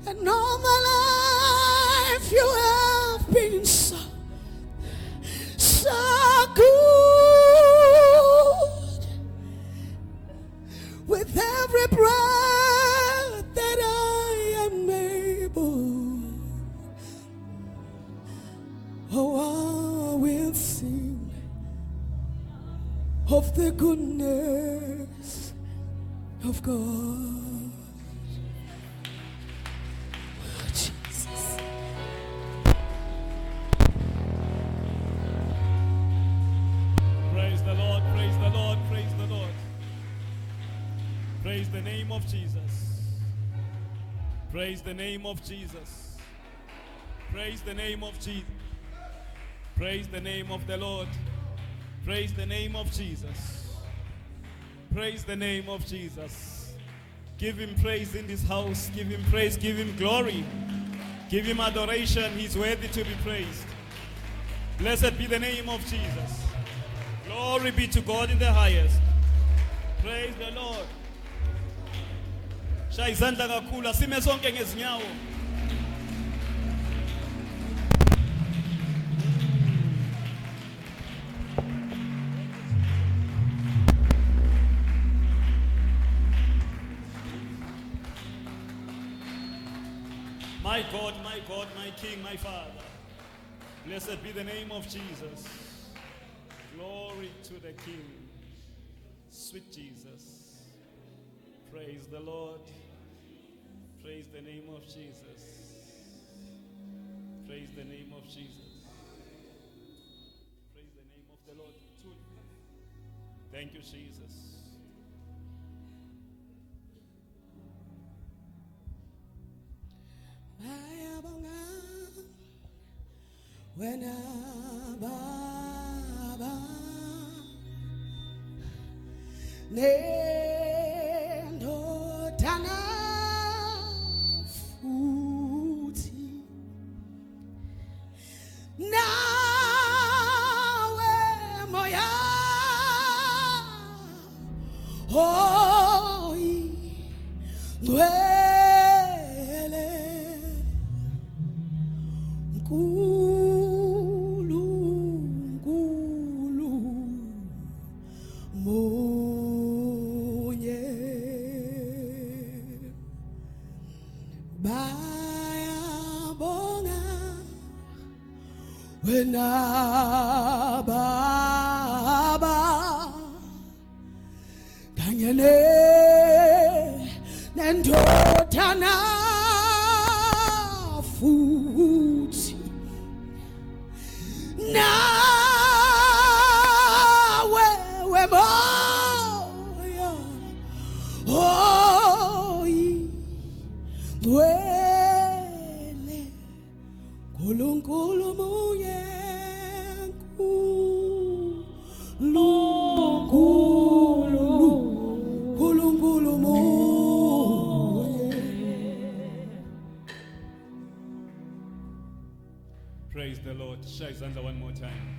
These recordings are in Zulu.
And all my life you have been so good. With every breath that I am able, oh, I will sing of the goodness of God. Praise the Lord, praise the Lord, praise the Lord. Praise the name of Jesus. Praise the name of Jesus. Praise the name of Jesus. Praise the name of the Lord. Praise the name of Jesus. Praise the name of Jesus. Give him praise in this house. Give him praise. Give him glory. Give him adoration. He's worthy to be praised. Blessed be the name of Jesus. Glory be to God in the highest. Praise the Lord. Shaya izandla kakhulu, asime sonke ngezinyawo. My God, my God, my King, my Father. Blessed be the name of Jesus. Glory to the King. Sweet Jesus. Praise the Lord. Praise the name of Jesus. Praise the name of Jesus. Praise the name of the Lord. Thank you, Jesus. When nendodana futhi nawe moya hoyi ngwele nkulu nkulu munye bayabonga wena baba kanye nendodana futhi nawe wemoya hoyi ngwele nkulunkulu munye nkulunkulu munye. Praise the Lord. Shaya izandla one more time.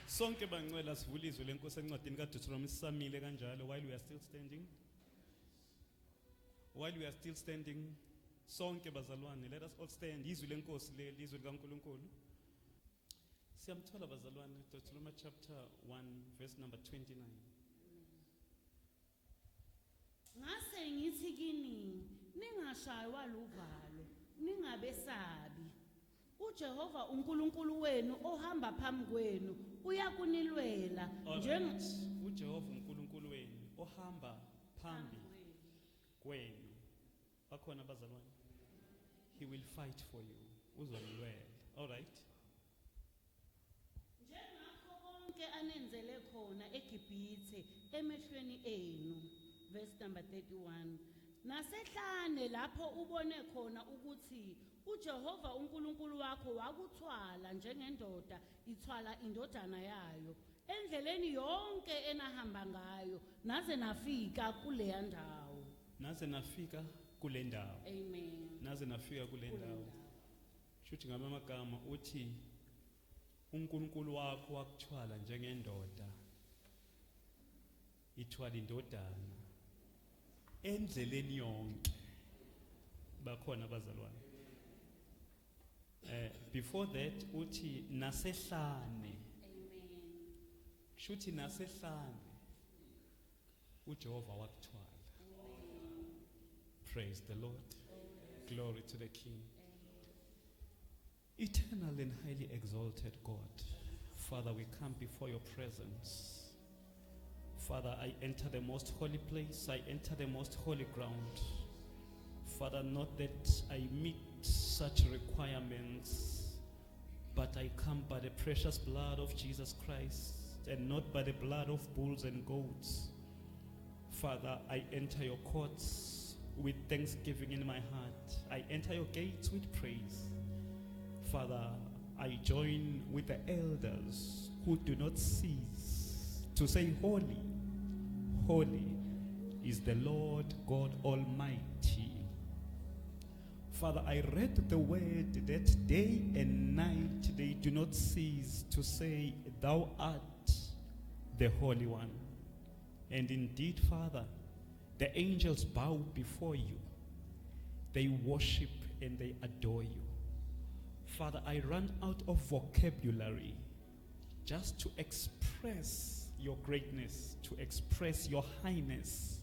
Sonke bangcwela sivule izwi lenkosi encwadini kaDuteronomy samile kanjalo while we are still standing. While we are still standing, sonke bazalwane, let us all stand. Izwi lenkosi leli, izwi likaNkulunkulu. Siyamthola bazalwane, Deuteronomy chapter 1 verse number 29. Ngase ngithi kini ningashaywa luvalo ningabesabi uJehova uNkulunkulu wenu ohamba phambi kwenu uyakunilwela uJehova uNkulunkulu wenu ohamba phambi kwenu bakhona bazalwane, he will fight for you uzonilwela. All right, njengakho konke anenzele khona eGibhithe emehlweni enu. Verse number 31. Nasehlane lapho ubone khona ukuthi uJehova uNkulunkulu wakho wakuthwala njengendoda ithwala indodana yayo endleleni yonke enahamba ngayo naze nafika kule ndawo. naze nafika kule ndawo. Amen. Naze nafika kule ndawo. Shuthi ngamagama uthi uNkulunkulu wakho wakuthwala njengendoda ithwala indodana endleleni yonke. Bakhona abazalwane. Before that uthi nasehlane. Shuthi nasehlane uJehova wakuthwala. Praise the Lord. Glory to the King. Eternal and highly exalted God, Father, we come before your presence. Father, I enter the most holy place. I enter the most holy ground. Father, not that I meet such requirements, but I come by the precious blood of Jesus Christ and not by the blood of bulls and goats. Father, I enter your courts with thanksgiving in my heart. I enter your gates with praise. Father, I join with the elders who do not cease to say, holy, holy is the Lord God Almighty. Father, I read the word that day and night they do not cease to say, thou art the Holy One. And indeed, Father, the angels bow before you. They worship and they adore you. Father, I run out of vocabulary just to express your greatness, to express your highness,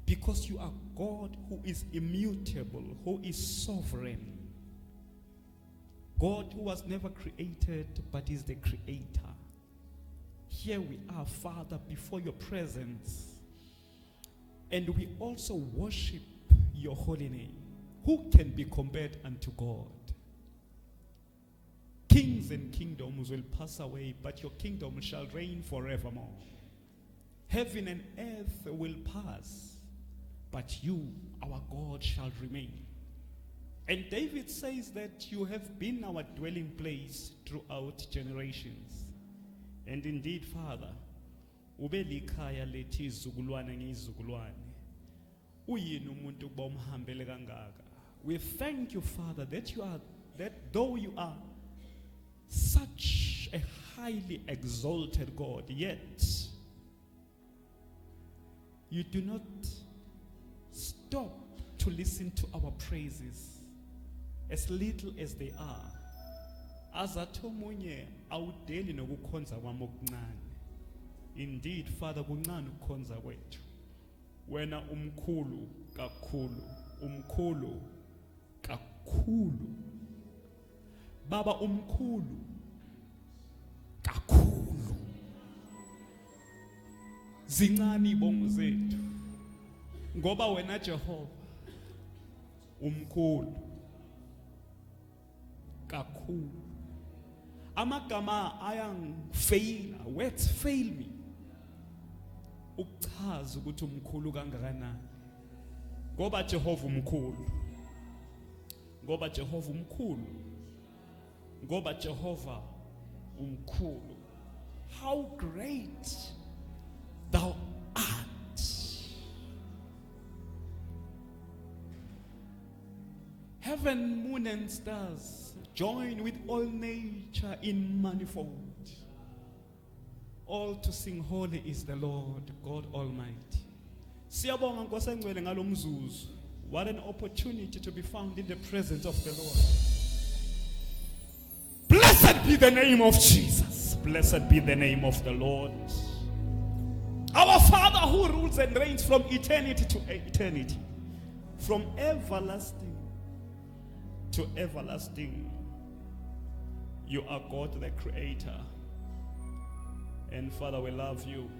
because you are God who is immutable, who is sovereign. God who was never created but is the creator. Here we are, Father, before your presence, and we also worship your holy name. Who can be compared unto God? Kings and kingdoms will pass away, but your kingdom shall reign forevermore. Heaven and earth will pass, but you, our God, shall remain. And David says that you have been our dwelling place throughout generations. And indeed, Father, ubelikhaya lethi izukulwane ngezizukulwane. Uyini umuntu kuba umhambele kangaka. We thank you, Father, that though you are such a highly exalted God, yet you do not stop to listen to our praises, as little as they are. Azathi omunye awudeli nokukhonza kwami okuncane. Indeed, Father, kuncane ukukhonza kwethu. Wena umkhulu kakhulu, umkhulu kakhulu. Baba umkhulu kakhulu. Zincane ibongo zethu ngoba wena Jehova umkhulu kakhulu. Amagama ayangifeyila, words fail me ukuchaza ukuthi umkhulu kangakanani. Ngoba Jehova umkhulu. Ngoba Jehova umkhulu. Ngoba Jehova umkhulu. How great thou art. Heaven, moon and stars join with all nature in manifold, all to sing holy is the Lord God Almighty. Siyabonga Nkosi engcwele ngalo mzuzu. What an opportunity to be found in the presence of the Lord. Blessed be the name of Jesus. Blessed be the name of the Lord. Our Father who rules and reigns from eternity to eternity, from everlasting to everlasting. You are God the Creator. And Father, we love you.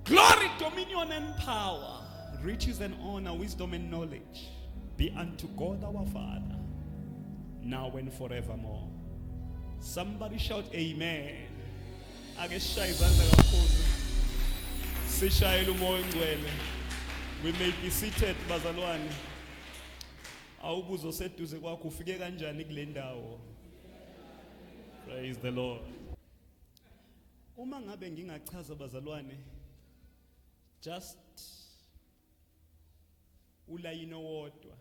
Glory, dominion, and power, riches and honor, wisdom and knowledge be unto God our Father, now and forevermore. Somebody shout amen. We may be seated, bazalwane. Awubuzo seduze kwakho ufike kanjani kule ndawo? Praise the Lord. Uma ngabe ngingachaza bazalwane just ulayino wodwa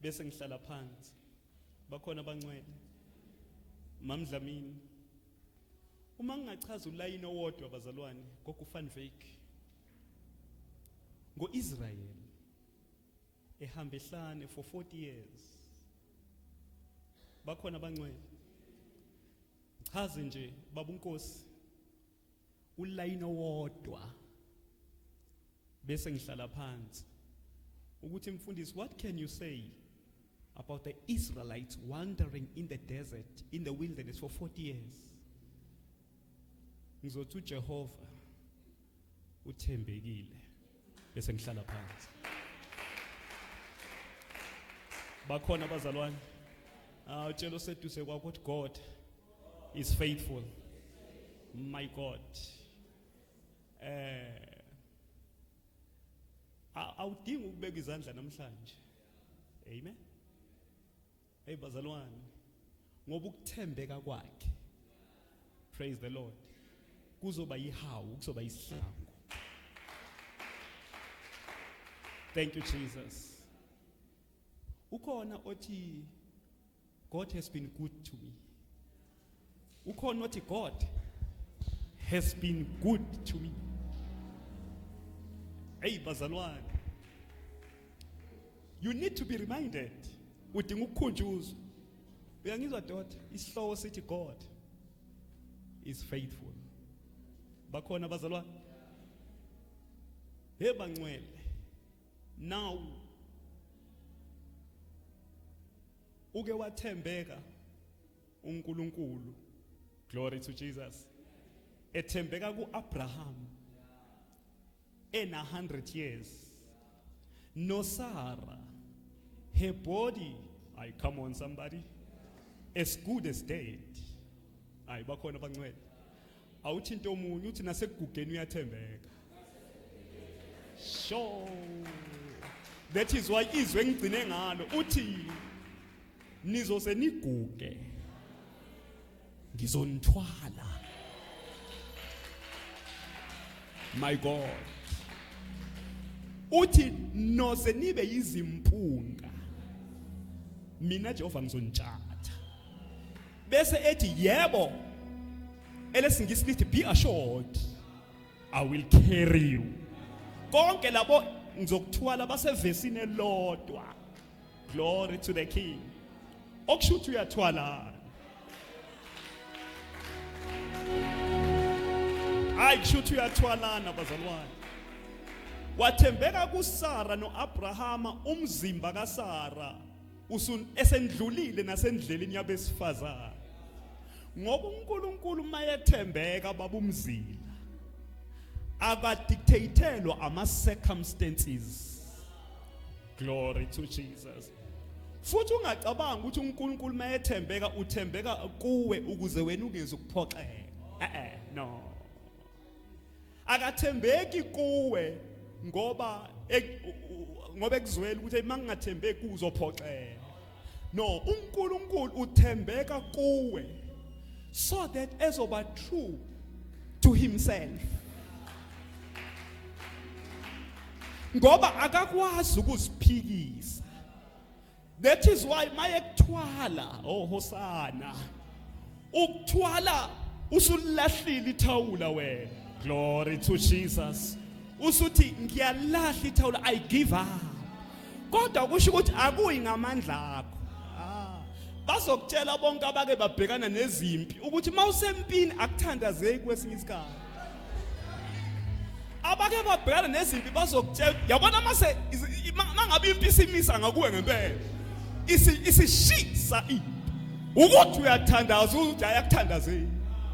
bese ngihlala phansi. Bakhona abangcwele. Mamdlamini. Uma ngingachaza ulayini owodwa abazalwane kokufan fake. Ngo-Israel ehamba ehlane for 40 years. Bakhona abangcwele. Chaze nje baba uNkosi ulayini owodwa bese ngihlala phansi ukuthi mfundisi, what can you say about the Israelites wandering in the desert, in the wilderness for 40 years? Ngizothi uJehova uthembekile bese ngihlala phansi. Bakhona abazalwane utshelo seduse kwakho ukuthi God is faithful. My God. Awudingi ukubeka izandla namhlanje. Amen. Hey bazalwane, ngoba ukuthembeka kwakhe, praise the Lord, kuzoba yihawu, kuzoba isihlangu. Thank you Jesus. Ukhona othi God has been good to me. Ukhona othi God has been good to me. Hey bazalwane, you need to be reminded. Udinga ukukhunjuzwa. Uyangizwa doda, isihloko sithi God is faithful. Bakhona abazalwane. Hey bangcwele. Now uke wathembeka uNkulunkulu. Glory to Jesus. Ethembeka kuAbraham ena 100 years. No Sarah, her body, I come on somebody, as good as dead. Ayi bakhona abangcwele. Awuthi into omunye uthi nasekugugeni uyathembeka. Sure. That is why izwe ngigcine ngalo uthi nizose niguge ngizonithwala. My God. Uthi nose nibe yizimpunga mina Jehova ngizonitshatha. Bese ethi yebo elesingisi lithi be assured I will carry you. Konke labo ngizokuthwala basevesini elodwa. Glory to the King. Okushuthi uyathwala. Hayi kushuthi uyathwalana bazalwane. Wathembeka kuSara noAbrahama umzimba kaSara esendlulile nasendleleni yabesifazana. Ngoba uNkulunkulu mayethembeka babumzila akadictatelwa ama circumstances. Glory to Jesus. Futhi ungacabanga ukuthi uNkulunkulu mayethembeka uthembeka kuwe ukuze wena ungeze ukuphoxeka. No. Akathembeki kuwe ngoba ekuzwela ukuthi mangingathembeki uzophoxeka. No, uNkulunkulu uthembeka kuwe so that ezoba true to himself. Ngoba akakwazi ukuziphikisa. That is why mayekuthwala hosana ukuthwala usulahlile ithawula wena. Glory to Jesus. Usuthi ngiyalahla ithawula, I give up. Kodwa kusho ukuthi akuyi ngamandla akho. Bazokutshela bonke abake babhekana nezimpi ukuthi mawusempini akuthandazeki kwesinye isikhathi. Abake babhekana nezimpi bazokutshela yabona mase mangabe impi isimisa ngakuwe ngempela. Isishisa impi. Ukuthi uyathandaza ukuthi ayakuthandazeki.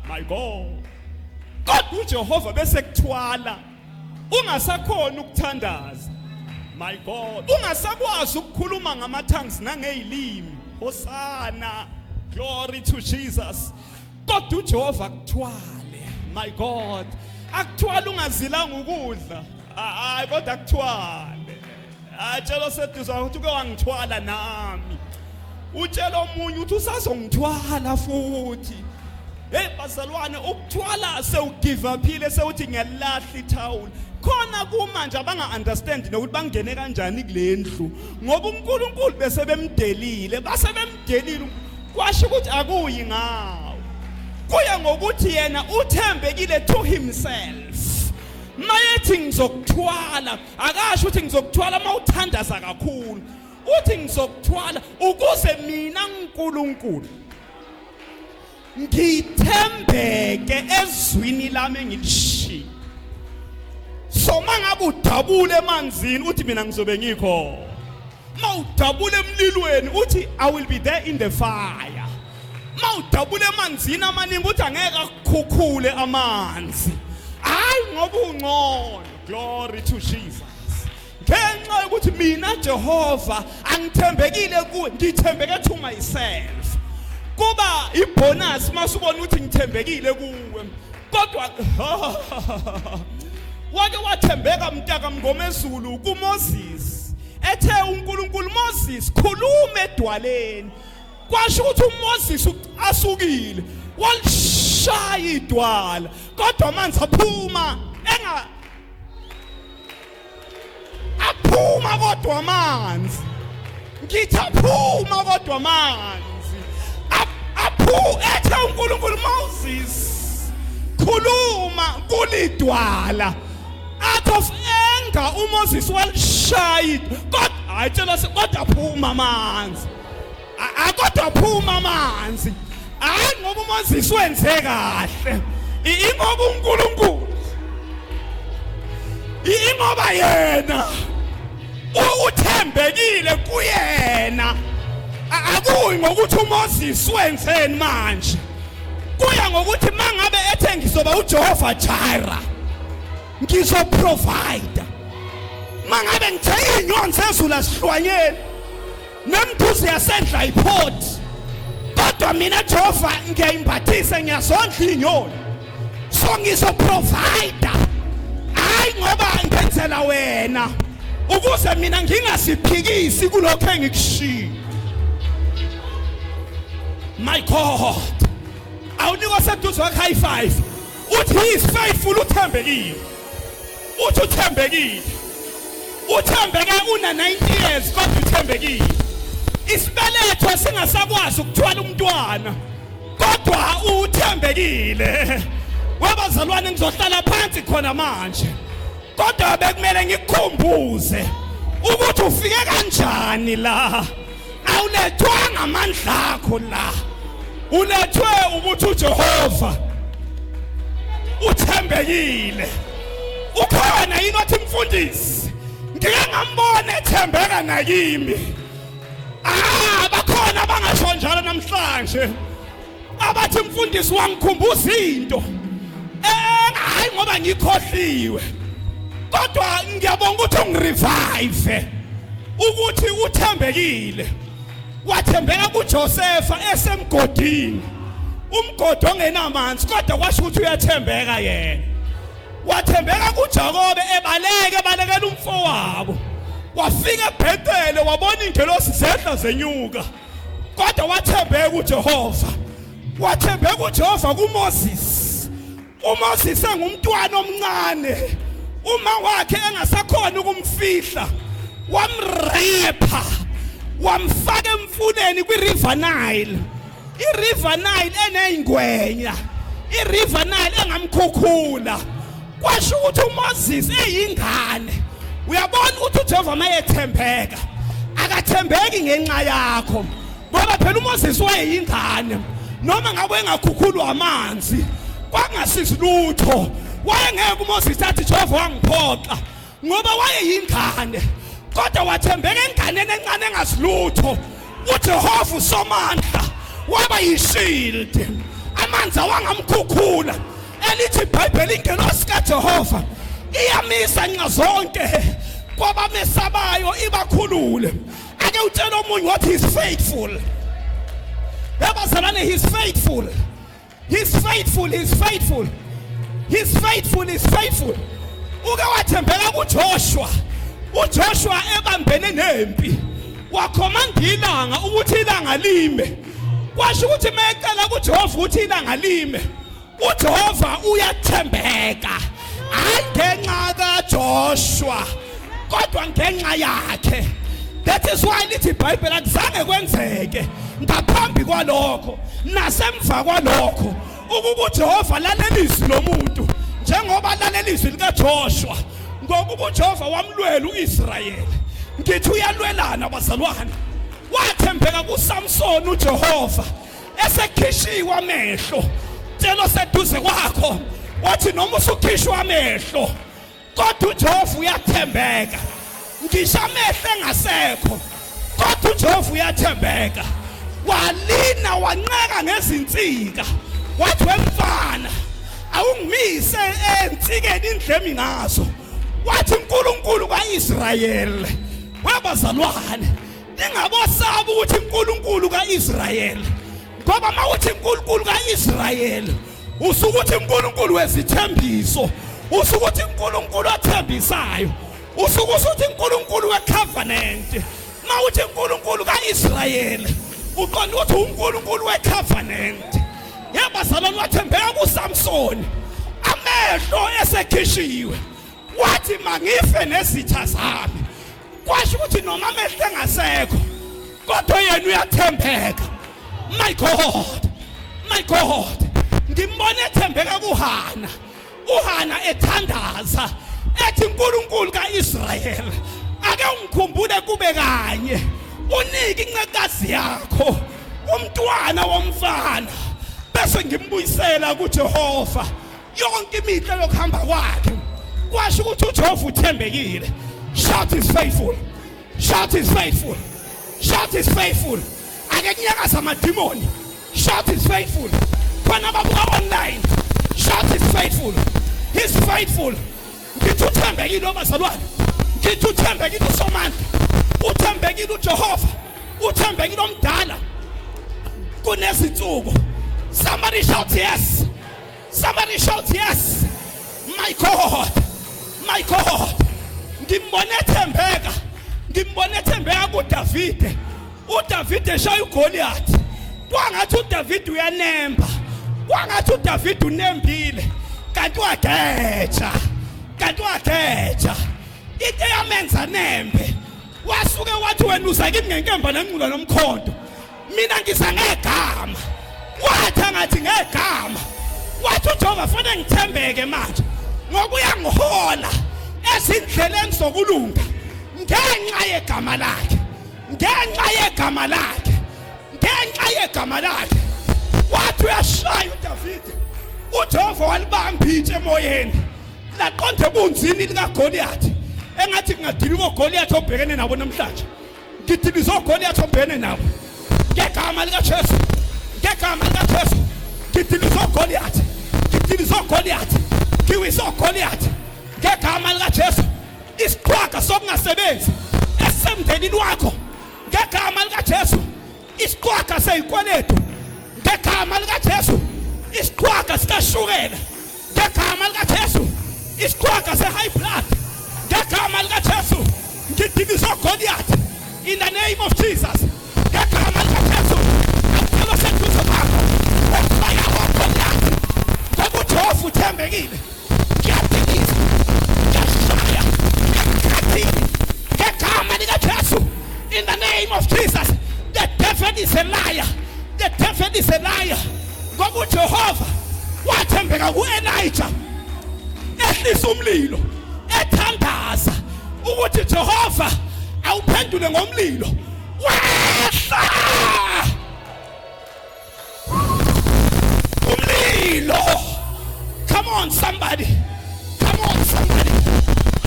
My God. Kodwa uJehova bese kuthwala ungasakhona ukuthandaza. My God, ungasakwazi ukukhuluma ngama-tongues nangezilimi. Hosana, glory to Jesus. Kodwa uJehova kuthwale. My God, akuthwala ungazilanga ukudla. Hayi kodwa akuthwale. Atshela seduza ukuthi uke wangithwala nami. Utshela omunye ukuthi usazongithwala futhi. Hey bazalwane, ukuthwala sewugive uphile sewuthi ngiyalahla ithawula. Khona kumanje abanga understand nokuthi bangene kanjani kulendlu ngoba uNkulunkulu bese bemdelile kwasho ukuthi akuyi ngawo. kuya ngokuthi yena uthembekile to himself. Mayethi ngizokuthwala akasho ukuthi ngizokuthwala mawuthandaza kakhulu, uthi ngizokuthwala ukuze mina uNkulunkulu ngithembeke ezwini lami engilishilo. So mangabe udabule emanzini uthi mina ngizobe ngikho, mawudabule emlilweni uthi I will be there in the fire. Mawudabule emanzini amaningi uthi angeke akukhukhule amanzi. Hayi ngoba ungcono. Glory to Jesus. Ngenxa yokuthi mina Jehova angithembekile kuwe, ngithembeke to myself. Kuba ibonus masubona ukuthi ngithembekile kuwe. Kodwa wake wathembeka mntaka mngomezulu kuMoses. Ethe uNkulunkulu Moses khuluma edwaleni. Kwasho ukuthi uMoses asukile walishaya idwala kodwa amanzi aphuma aphuma kodwa amanzi. Ngithi aphuma kodwa amanzi ethe uNkulunkulu Moses khuluma kulidwala. Out of anger uMoses walishaya kodwa ayitshela kodwa aphuma amanzi. Akodwa phuma amanzi. Hayi ngoba uMoses wenze kahle, ingoba uNkulunkulu, ingoba yena uthembekile kuyena. Akuyi ngokuthi uMoses wenzeni manje, kuya ngokuthi mangabe ethe ngizoba uJehova Jireh, ngizoprovide. Mangabe ngithe inyoni ezulu asihlwanyeni nembuzi yasendla iphoti, kodwa mina Jehova ngiyayimbathisa, ngiyazondla inyoni, so ngizoprovide. Hayi ngoba ngenzela wena ukuze mina ngingasiphikisi kulokho engikushilo. My God, awunikwa seduze wakhe high five uthi he is faithful, uthembekile. Uthi uthembekile, uthembeke una 90 years kodwa uthembekile. Isibeletho singasakwazi ukuthwala umntwana kodwa uthembekile. Wabazalwane ngizohlala phansi khona manje, kodwa bekumele ngikukhumbuze ukuthi ufike kanjani la. Awulethwanga amandla akho la, ulethwe ukuthi uJehova uthembekile. Ukhona yini othi mfundisi ngike ngambona ethembeka nakimi? Bakhona abangasho njalo namhlanje abathi mfundisi wangikhumbuza into hayi ngoba ngikhohliwe, kodwa ngiyabonga ukuthi ungirevive ukuthi uthembekile. Wathembeka kuJosefa esemgodini, umgodi ongenamanzi, kodwa kwasho ukuthi uyathembeka yena. Wathembeka kuJakobe ebalekela umfowabo, wafika eBhethele wabona ingelosi zehla zenyuka, kodwa wathembeka kuJehova. Wathembeka uJehova kuMoses. uMoses engumntwana omncane, uma wakhe engasakhona ukumfihla, wamrepha wamfaka emfuneni kwiRiver Nile. iRiver Nile eneyingwenya, iRiver Nile engamkhukhula. Kwasho ukuthi uMoses eyingane. Uyabona ukuthi uJehova mayethembeka akathembeki ngenxa yakho, ngoba phela uMoses wayeyingane. Noma ngabe engakhukhulwa amanzi kwangasizi lutho, wayengeke uMoses athi Jehova wangiphoxa ngoba wayeyingane. Kodwa wathembeka enganeni encane engasilutho. uJehova uSomandla waba yishield, amanzi awangamkhukhula. Elithi iBhayibheli ingelosi kaJehova iyamisa nxa zonke kwabamesabayo ibakhulule. Ake utshela omunye wathi he's faithful. Yabazalwane, he's faithful. He's faithful, he's faithful. He's faithful, he's faithful. Uke wathembeka kuJoshua. uJoshua ebambene nempi, wakhomanda ilanga ukuthi ilanga lime. Kwasho ukuthi mayecela kuJehova ukuthi ilanga lime, uJehova uyathembeka. Hayi ngenxa kaJoshua kodwa ngenxa yakhe. That is why lithi iBhayibheli akuzange kwenzeke ngaphambi kwalokho nasemva kwalokho ukuba uJehova lalela izwi lomuntu njengoba lalela izwi likaJoshua ngokuba uJehova wamlwela uIsrayeli. Ngithi uyalwelana bazalwane. Wathembeka kuSamson uJehova esekhishiwe amehlo. Tshelo seduze kwakho wathi noma usukhishwa amehlo kodwa uJehova uyathembeka. Ngisho amehlo engasekho kodwa uJehova uyathembeka. Walina wanqeka ngezinsika wathi wemfana awungimise ensikeni indlemi ngazo. Wathi uNkulunkulu kaIsrayeli wabazalwane ningabosaba ukuthi uNkulunkulu kaIsrayeli ngoba mawuthi uNkulunkulu kaIsrayeli usukuthi uNkulunkulu wezithembiso usukuthi uNkulunkulu athembisayo usukuthi uNkulunkulu wecovenant mawuthi uNkulunkulu kaIsrayeli uqonda ukuthi uNkulunkulu wecovenant. Yabazalwane wathembeka kuSamson amehlo esekhishiwe wathi mangife nezitha zami. Kwasho ukuthi noma amehlo engasekho kodwa yena uyathembeka. My God, ngimbone ethembeka kuHana. uHana ethandaza ethi uNkulunkulu kaIsrayeli ake ungikhumbule kube kanye unike incekazi yakho umntwana womfana bese ngimbuyisela kuJehova yonke imihla yokuhamba kwakhe. Kwasho ukuthi uJehova uthembekile. Shout is faithful. Shout is faithful. Shout is faithful. Ake kunyakaza amadimoni. Shout is faithful. Khona babuka online. Shout is faithful. He's faithful. Ngithi uthembekile bazalwane. Ngithi uthembekile uSomandla. Uthembekile uJehova. Uthembekile omdala. Kunezinsuku. Somebody shout yes. Somebody shout yes. My God. My God. Ngimbone ethembeka kuDavide. uDavide eshaya uGoliath. Kwangathi uDavide uyanemba. Kwangathi uDavide unembile. Kanti wageja. Into yamenza nembe. Wasuke wathi wena uza kimi ngenkemba nenqula nomkhondo. Mina ngisa ngegama. Wathi angathi ngegama. Wathi uJehova fanele ngithembeke manje. Ngoba uyangihola ezindleleni zokulunga. Ngenxa yegama lakhe. Wathi uyashaya uDavide. uJehova walibamba itshe emoyeni. Laqonde ebunzini likaGoliath. Engathi kungadili koGoliath obhekene nabo namhlanje. Ngidiliza uGoliath obhekene nabo. Ngegama likaJesu. Ngidiliza uGoliath. Ngiwisa uGoliath. Ngegama likaJesu. Isiqhwaga sokungasebenzi esemndenini wakho. Ngegama likaJesu. Isiqhwaga seyikweletu. Ngegama likaJesu. Isiqhwaga sikashukela. Ngegama likaJesu. Isiqhwaga se-high blood. Ngegama likaJesu. Ngidiliza uGoliath in the name of Jesus. Ngegama likaJesu. Akuphela seduze kwakho. Wefaya uGoliath. Ngoba uJehova uthembekile. Ngiyadiliza. Ngiyashaya. Ngegama likaJesu. In the name of Jesus. The devil is a liar. Ngoba uJehova wathembeka kuElijah. Ehlisa umlilo. Ethandaza ukuthi Jehova awuphendule ngomlilo. Wehla! Umlilo. Come on somebody.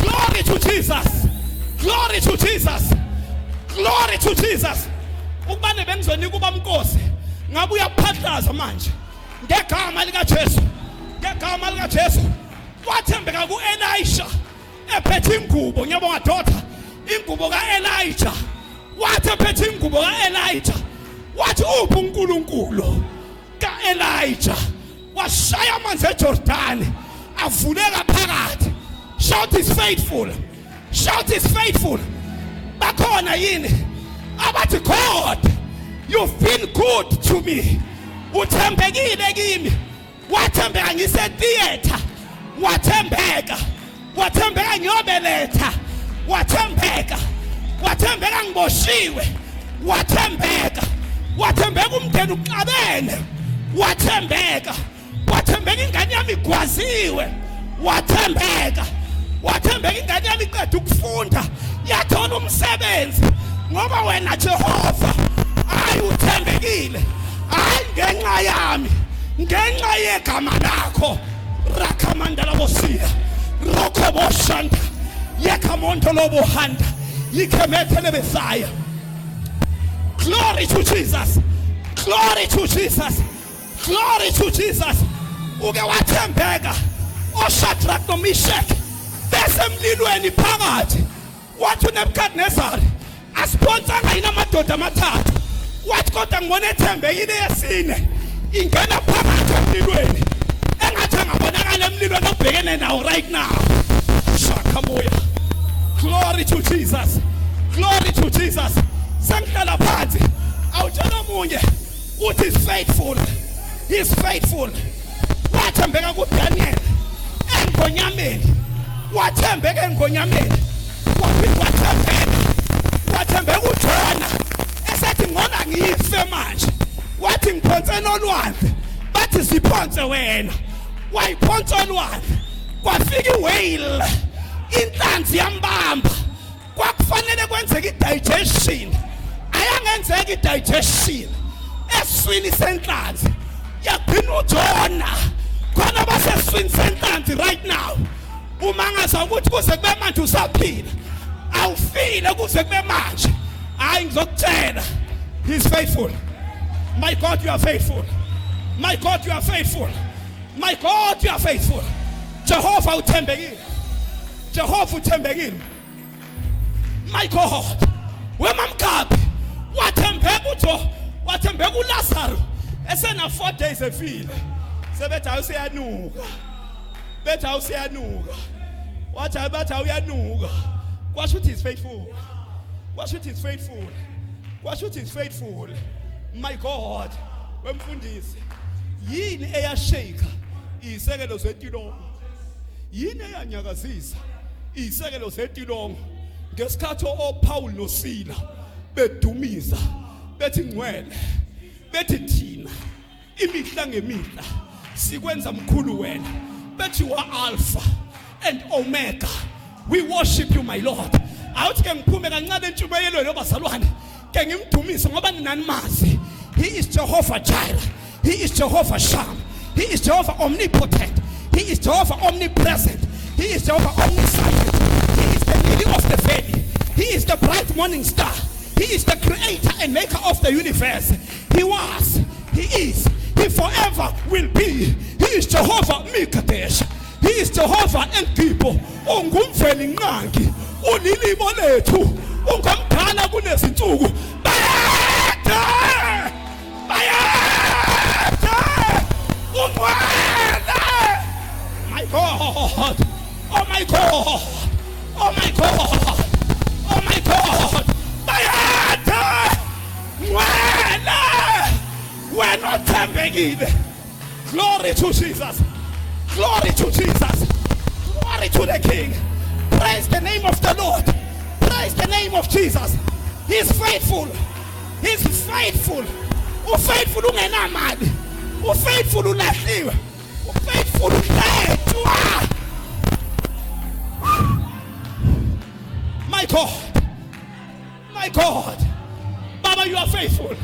Glory to Jesus. Ukubane bengizonika ubamnkosi. Ngabe uyaphatlaza manje. Ngegama likaJesu. Wathembeka kuElisha. Ephethe ingubo ngiyabonga daughter. Ingubo kaElijah. Wathi ephethe ingubo kaElijah. Wathi uphi uNkulunkulu kaElijah. Washaya amanzi eJordani. Avuleka phakathi. Shout is faithful. Bakhona yini abathi God, you've been good to me. Uthembekile kimi. Wathembeka ngisetheater. Wathembeka ngiyobeletha. Wathembeka ngiboshiwe. Wathembeka umndeni uqabene. wathembeka ingane yami igwaziwe, wathembeka ingane yami iqeda ukufunda, yathola umsebenzi, ngoba wena Jehova hayi uthembekile, hayi ngenxa yami, ngenxa yegama lakho. Rakamandala bosiya rokoboshanda yekamondo lobohanda yikemethele besaya. Glory to Jesus, glory to Jesus, glory to Jesus. Uke wathembeka oShadrach noMeshach besemlilweni phakathi, wathi uNebukadnezar asiponsanga yini amadoda amathathu, wathi kodwa ngibona ethembekile yesine ingena phakathi emlilweni engathi angabonakala emlilweni obhekene nawo right now. Shaka moya. Glory to Jesus, glory to Jesus. Sengihlala phansi awutshela omunye uthi is faithful, he's faithful. Wathembeka kuDaniel engonyameni, wathembeka engonyameni, wathembeka uJona esethi ngona ngife manje, wathi ngiphonse nolwandle, bathi siphonse wena, wayiphonsa olwandle, kwafika iwhale, inhlanzi yambamba, kwakufanele kwenzeka idigestion, ayangenzeka idigestion eswini senhlanzi, yaphina uJona khona baseswini senhlanzi right now. Uma ngaza ukuthi kuze kube manje usaphila, awufile kuze kube manje, hayi ngizokutshela, he's faithful. My God, you are faithful. My God, you are faithful. My God, you are faithful. Jehovah uthembekile, Jehovah uthembekile. My God, wema mkabi wathembeka uLazarus esena 4 days efile, sebetha useyanuka, betha useyanuka, wathi abatha uyanuka, kwasho ukuthi is faithful, kwasho ukuthi is faithful, kwasho ukuthi is faithful. My God, wemfundisi yini eyasheka isekelo zetilongo, yini eyanyakazisa isekelo zetilongo ngesikhathi oPaul noSila bedumiza bethi ngcwele, bethi thina imihla ngemihla sikwenza mkhulu wena, bethi wa Alpha and Omega, we worship you my Lord. Awuthi ke ngiphume kancane entshumayelweni yobazalwane ke ngimdumise ngoba ninanimazi. He is Jehovah Jireh, he is Jehovah Shammah, he is Jehovah omnipotent, he is Jehovah omnipresent, he is Jehovah omniscient, he is the lily of the valley, he is the bright morning star, he is the creator and maker of the universe. He was, he is, he forever will be. He is Jehovah Mikadesh, he is Jehovah Enkibo, ungumveli nqangi, ulilimo lethu, ungamdala kunezinsuku. My God, oh my God, oh my God, oh my God, we're not tempting. Glory to Jesus, glory to Jesus, glory to the King. Praise the name of the Lord, praise the name of Jesus. He's faithful, he's faithful. Ufaithful ungenamali, ufaithful ulahliwe, ufaithful uletwa. My God, my God, Baba, you are faithful.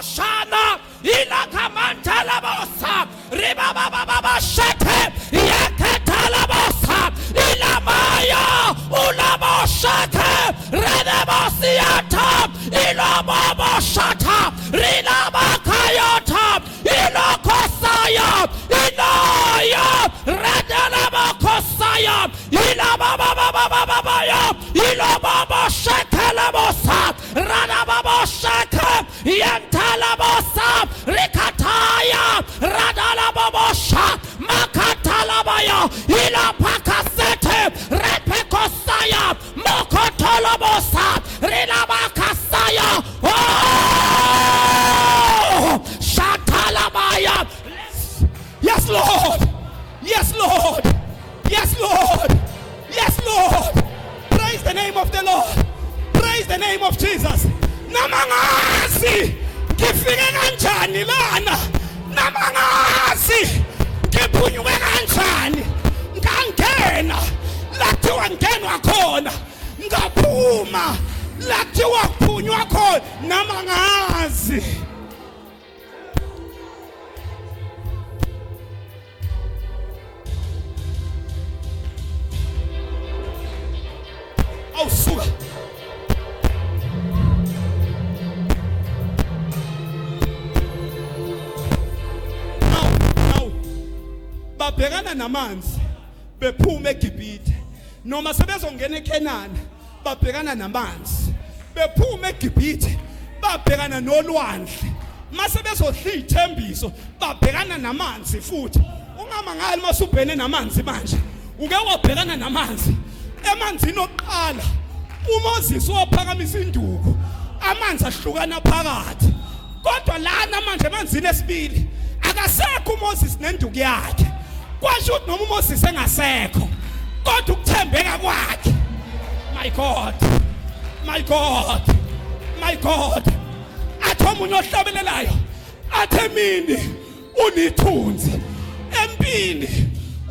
Shana ila kamantala bosa riba baba shete yakatala bosa ila maya ula boshete rede bosiata ila baba shata rila bakayata ila kosaya ila ya rede la bakosaya ila baba ya ila baba shete la bosa rada baba shete yantala bosa rikataya radala babosha makatala baya ila pakasete repekosaya mokotolo bosa rila bakasaya. Oh name of the Lord. Praise the name of Jesus. Namangazi ngifike kanjani lana. Namangazi ngiphunyuke kanjani. Ngangena lathiwa ngenwa khona. Ngaphuma lathiwa kuphunywa khona. Namangazi. Awusuka. Now babhekana namanzi bephuma eGibhithe noma sebezongena eKenani babhekana namanzi bephuma eGibhithe babhekana nolwandle mase bezodla ithembiso babhekana namanzi futhi ungamangali masubhene namanzi manje uke wabhekana namanzi emanzini oqala uMoses waphakamisa induku amanzi ahlukana phakathi kodwa lana manje emanzini esibili akasekho uMoses nenduku yakhe kwasho ukuthi noma uMoses engasekho kodwa ukuthembeka kwakhe my God my God my God athi omunye ohlabelelayo athe mini unithunzi empini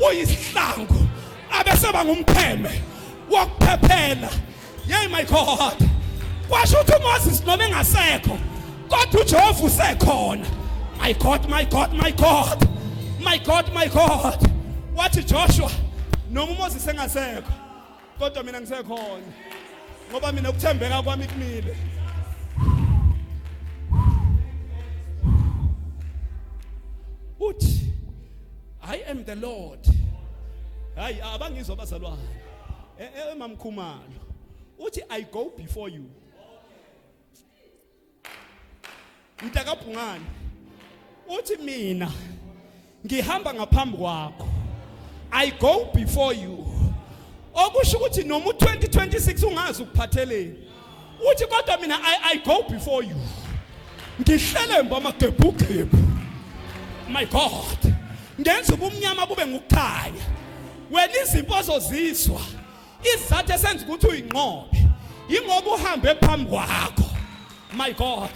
uyisihlangu abeseba ngumpheme wokuphephela yey my God kwasho ukuthi uMoses noma engasekho kodwa uJehova usekhona my God my God my God my God my God wathi Joshua noma uMoses engasekho kodwa mina ngisekhona ngoba mina ukuthembeka kwami kumile uthi I am the Lord hayi abangizwa bazalwane emamkhumalo uthi I go before you mntakabhungane uthi mina ngihamba ngaphambi kwakho I go before you okusho ukuthi noma u2026 ungazi ukuphatheleni uthi kodwa mina I go before you ngihlele mbamagebhugebhu my God ngenza ubumnyama bube ngukukhanya wena izimpo zozizwa izathu esenza ukuthi uyinqobe ingoba uhambe phambi kwakho my God